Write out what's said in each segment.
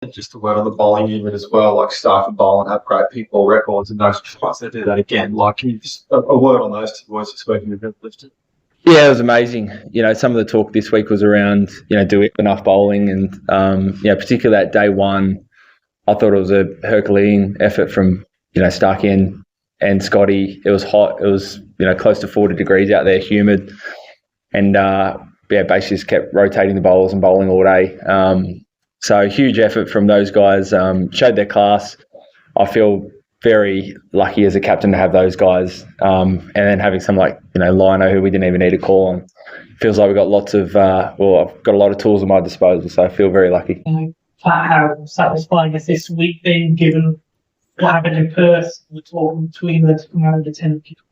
And just a word on the bowling unit as well, like Starc and Boland have great people records and no surprise they do that again. Like, can you just a word on those two boys this week who've been lifted? Yeah, it was amazing. Some of the talk this week was around, do we have enough bowling? And, particularly that day one, I thought it was a Herculean effort from, Starkey and Scotty. It was hot. It was, close to 40 degrees out there, humid. And, basically just kept rotating the bowlers and bowling all day. So huge effort from those guys, showed their class. I feel very lucky as a captain to have those guys, and then having some like Lino, who we didn't even need to call on. Feels like we've got lots of I've got a lot of tools at my disposal, so I feel very lucky. How satisfying is this week been, given what happened in Perth? We're talking between the around the 10 people.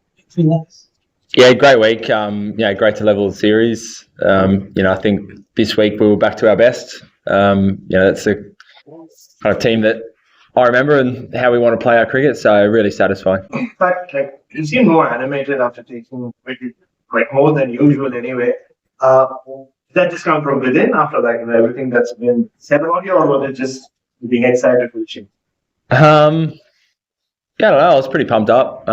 Yeah, great week. Great to level the series. I think this week we were back to our best. That's the kind of team that I remember and how we want to play our cricket, so really satisfying. But you seem more animated after taking wicket, more than usual anyway. Did that just come from within after everything that's been said about you, or was it just being excited for the team? I don't know. I was pretty pumped up.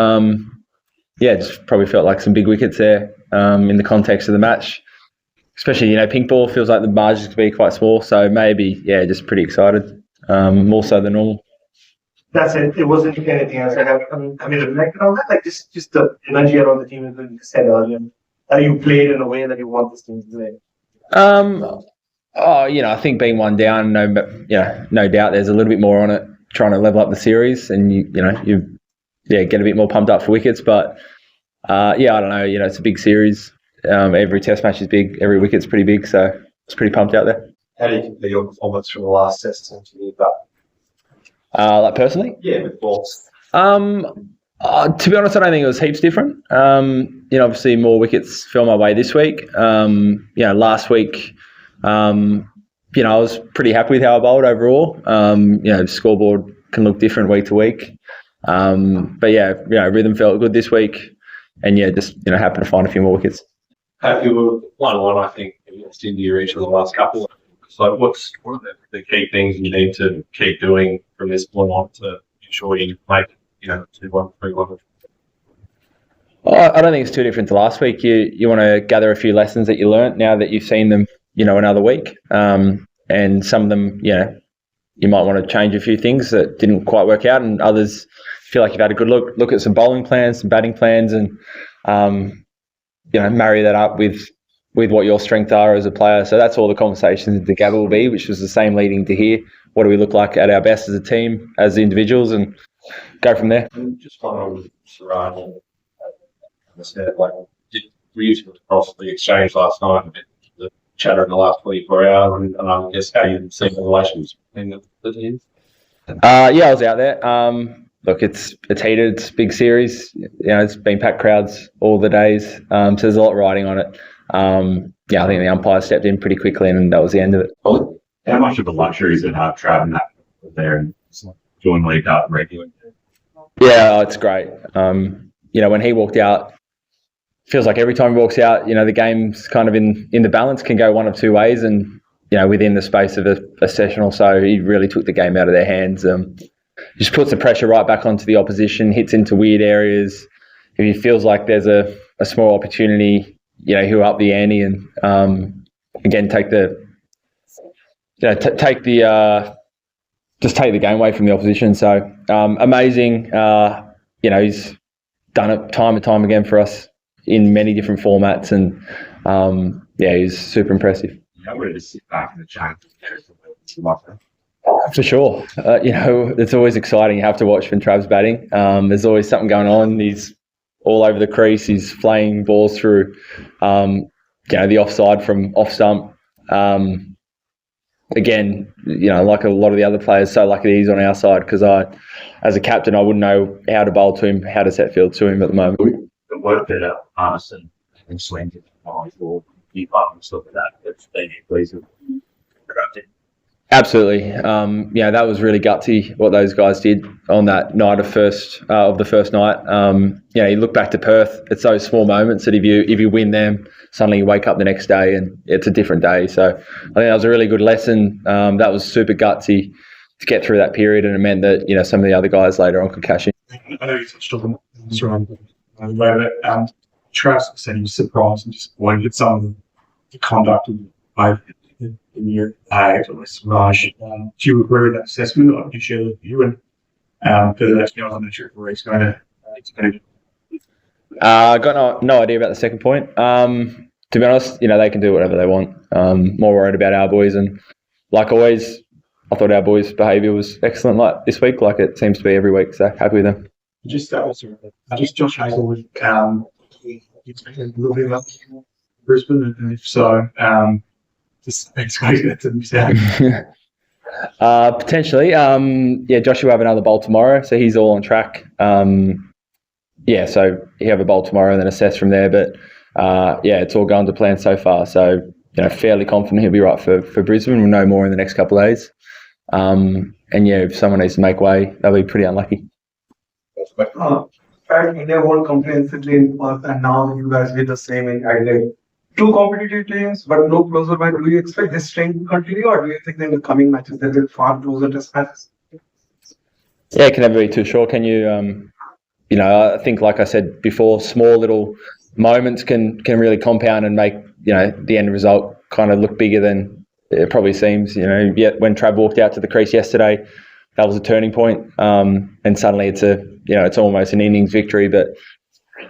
Just probably felt like some big wickets there in the context of the match. Especially, pink ball feels like the margins could be quite small, so maybe, just pretty excited, more so than normal. That's it. It wasn't anything else. Have you reflected on that? Like just the energy around the team, as you said earlier. That you played in a way that you want this team to play. I think being one down, no doubt there's a little bit more on it, trying to level up the series, and you get a bit more pumped up for wickets. But I don't know. It's a big series. Every test match is big. Every wicket's pretty big, so it's pretty pumped out there. How do you compare your performance from the last test to that? Like personally? Yeah, with balls. To be honest, I don't think it was heaps different. Obviously more wickets fell my way this week. Last week, I was pretty happy with how I bowled overall. The scoreboard can look different week to week. Rhythm felt good this week, and just happened to find a few more wickets. Happy with 1-1, I think, against India each of the last couple. So what are the key things you need to keep doing from this point on to ensure you make 2-1, 3-1? I don't think it's too different to last week. You want to gather a few lessons that you learnt now that you've seen them, another week. And some of them, you might want to change a few things that didn't quite work out, and others feel like you've had a good look at some bowling plans, some batting plans, and marry that up with what your strengths are as a player. So that's all the conversations the gather will be, which was the same leading to here. What do we look like at our best as a team, as individuals, and go from there. And just following with Siraj, I said, we used to cross the exchange last night, a bit the chatter in the last 24 hours, and I guess how you've seen the relations between the teams. I was out there. Look, it's heated. It's a big series. It's been packed crowds all the days. So there's a lot riding on it. I think the umpire stepped in pretty quickly, and that was the end of it. How much of a luxury is it travelling that there and doing league up regularly? Yeah, it's great. When he walked out, feels like every time he walks out, the game's kind of in the balance, can go one of two ways, and within the space of a session or so, he really took the game out of their hands. Just puts the pressure right back onto the opposition, hits into weird areas. If he feels like there's a small opportunity, he'll up the ante and again take the just take the game away from the opposition. So amazing. He's done it time and time again for us in many different formats, and he's super impressive. I wanted to sit back in the change. For sure. It's always exciting. You have to watch when Trav's batting. There's always something going on. He's all over the crease. He's flaying balls through, the offside from off stump. Again, like a lot of the other players, so lucky he's on our side, because as a captain, I wouldn't know how to bowl to him, how to set field to him at the moment. The work that Arneson and Swen did for you find stuff like that. It's been pleasing. Absolutely. Yeah, that was really gutsy what those guys did on that night of the first night. Yeah, you look back to Perth, it's those small moments that if you win them, suddenly you wake up the next day and it's a different day. So I think that was a really good lesson. That was super gutsy to get through that period, and it meant that some of the other guys later on could cash in. I know you touched on this around the way that Travis said he was surprised and disappointed at some of the conduct of in your Raj. Do you agree with that assessment, or do you share the view? And for the next guy, I'm not sure where he's going to. I got no idea about the second point. To be honest, they can do whatever they want. More worried about our boys, and like always, I thought our boys' behaviour was excellent. Like this week, like it seems to be every week. So happy with them. Just Josh Hazel. He's been a little bit about Brisbane, and if so, just explain to me. Potentially. Yeah, Josh will have another bowl tomorrow, so he's all on track. Yeah, so he'll have a bowl tomorrow and then assess from there. But yeah, it's all going to plan so far. So fairly confident he'll be right for Brisbane. We'll know more in the next couple of days. And yeah, if someone needs to make way, they'll be pretty unlucky. India won comprehensively in Perth, and now you guys did the same in Adelaide. Two competitive teams, but no closer match. Do you expect this trend to continue, or do you think in the coming matches there will be far closer test matches? Yeah, it can never be too sure. Can you? I think, like I said before, small little moments can really compound and make the end result kind of look bigger than it probably seems. Yet when Trav walked out to the crease yesterday, that was a turning point, and suddenly it's almost an innings victory. But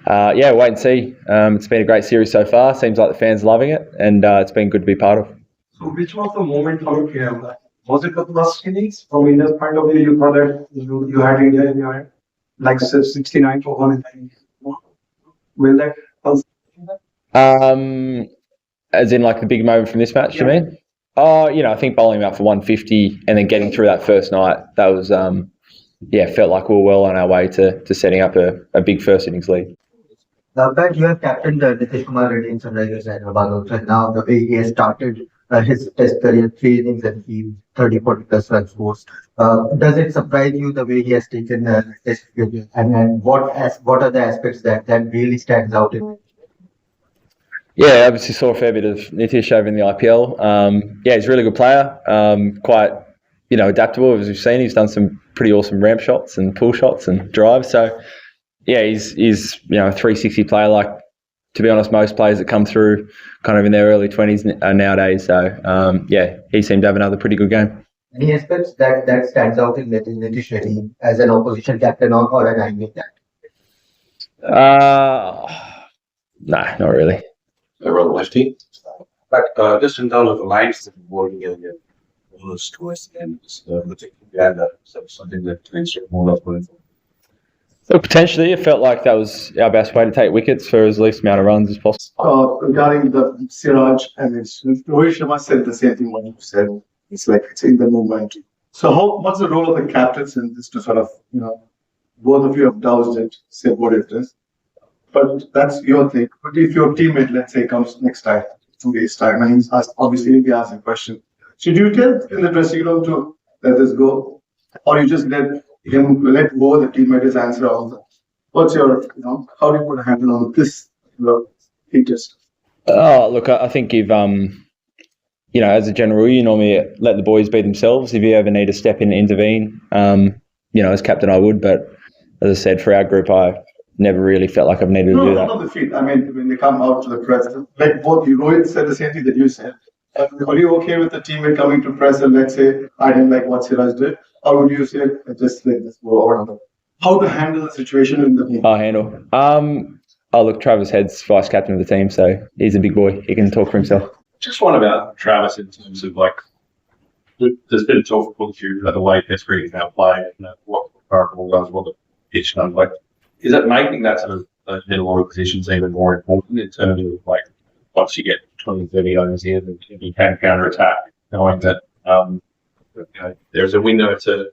yeah, wait and see. It's been a great series so far. Seems like the fans are loving it, and it's been good to be part of. So, which was the moment from here? Was it the first innings from India's point of view? You thought that you had India in your hand, like 69 for 1. Will that? As in like the big moment from this match, you mean? Oh, I think bowling him out for 150 and then getting through that first night, that was, felt like we were well on our way to setting up a big first innings lead. That you have captained Nitish Kumar Reddy in Sunrisers Hyderabad also, and now the way he has started his test career, 3 innings and he 30-40 plus runs scored. Does it surprise you the way he has taken the test career, and what are the aspects that really stands out in it? Yeah, obviously saw a fair bit of Nitish over in the IPL. Yeah, he's a really good player. Quite, adaptable, as we've seen. He's done some pretty awesome ramp shots and pull shots and drives. So, yeah, he's a 360 player. Like, to be honest, most players that come through kind of in their early 20s nowadays. So, yeah, he seemed to have another pretty good game. Any aspects that stands out in Nitish Reddy as an opposition captain or an angling captain? Nah, not really. They're on the lefty. But just in terms of the lines that we're working in, all those towards the end, something that tends to more left going. So potentially, it felt like that was our best way to take wickets for as least amount of runs as possible. Regarding the Siraj, and Rohit Sharma said the same thing what you said. It's like it's in the moment. So what's the role of the captains in this to sort of, both of you have doused it, said what it is. But that's your thing. But if your teammate, let's say, comes next time, 2 days' time, and he's asked, obviously he'll be asking a question, should you tell in the dressing room to let this go? Or you just let go the teammate is answer all that? What's your, how do you put a handle on this heat test? Oh, look, I think if, as a general rule, you normally let the boys be themselves. If you ever need to step in and intervene, as captain I would. But as I said, for our group, I never really felt like I've needed to do that. Not the field. I mean, when they come out to the press, like both you, Rohit said the same thing that you said. Are you okay with the teammate coming to press and let's say, I didn't like what Siraj did? Or would you say, just let this go on? How to handle the situation in the team? I'll handle. Look, Travis Head's vice captain of the team, so he's a big boy. He can talk for himself. Just one about Travis in terms of there's been a talk for you about the way Test cricket is now played, what powerful guys, what the pitch done. Is it making that sort of in a lot of positions even more important in terms of once you get 20, 30 overs in and you can counter attack, knowing that there's a window to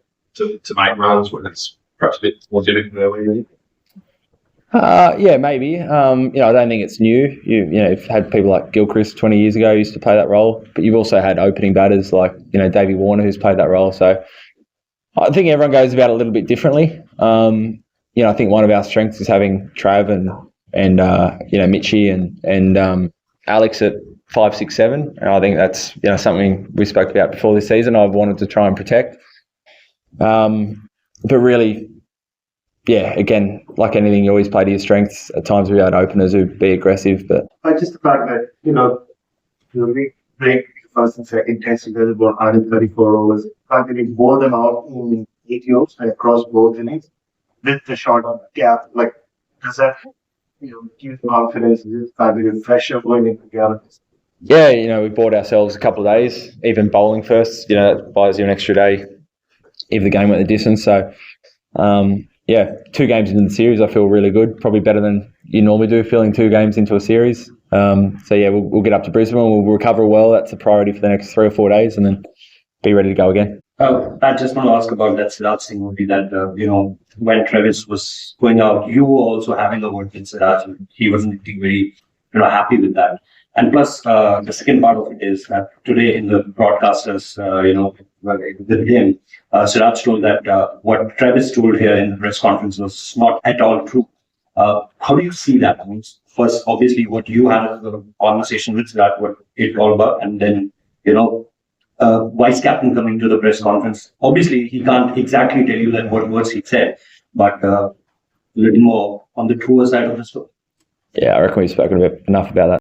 make runs when it's perhaps a bit more difficult early? Yeah, maybe. I don't think it's new. You've had people like Gilchrist 20 years ago used to play that role, but you've also had opening batters like, Davey Warner who's played that role. So I think everyone goes about it a little bit differently. I think one of our strengths is having Trav and Mitchie and Alex at 5, 6, 7. And I think that's something we spoke about before this season. I've wanted to try and protect. But really, yeah, again, like anything, you always play to your strengths. At times we had openers who'd be aggressive, but Just the fact that, we break first and second test together about 134 overs. The fact that we bore them out in 8 overs across both innings with the short gap, does that, give confidence in the fact that you're fresher going into the yeah, we bought ourselves a couple of days, even bowling first, that buys you an extra day if the game went the distance. So, 2 games into the series, I feel really good. Probably better than you normally do, feeling 2 games into a series. We'll get up to Brisbane. We'll recover well. That's a priority for the next 3 or 4 days, and then be ready to go again. I just want to ask about that Siraj thing only that, when Travis was going out, you were also having a word with Siraj and he wasn't very, happy with that. And plus, the second part of it is that today in the broadcasters, with him, Siraj told that what Travis told here in the press conference was not at all true. How do you see that? I mean, first, obviously, what you had a conversation with Siraj, what it's all about, and then, vice captain coming to the press conference. Obviously, he can't exactly tell you that what words he said, but a little more on the truer side of the story. Yeah, I reckon we've spoken enough about that.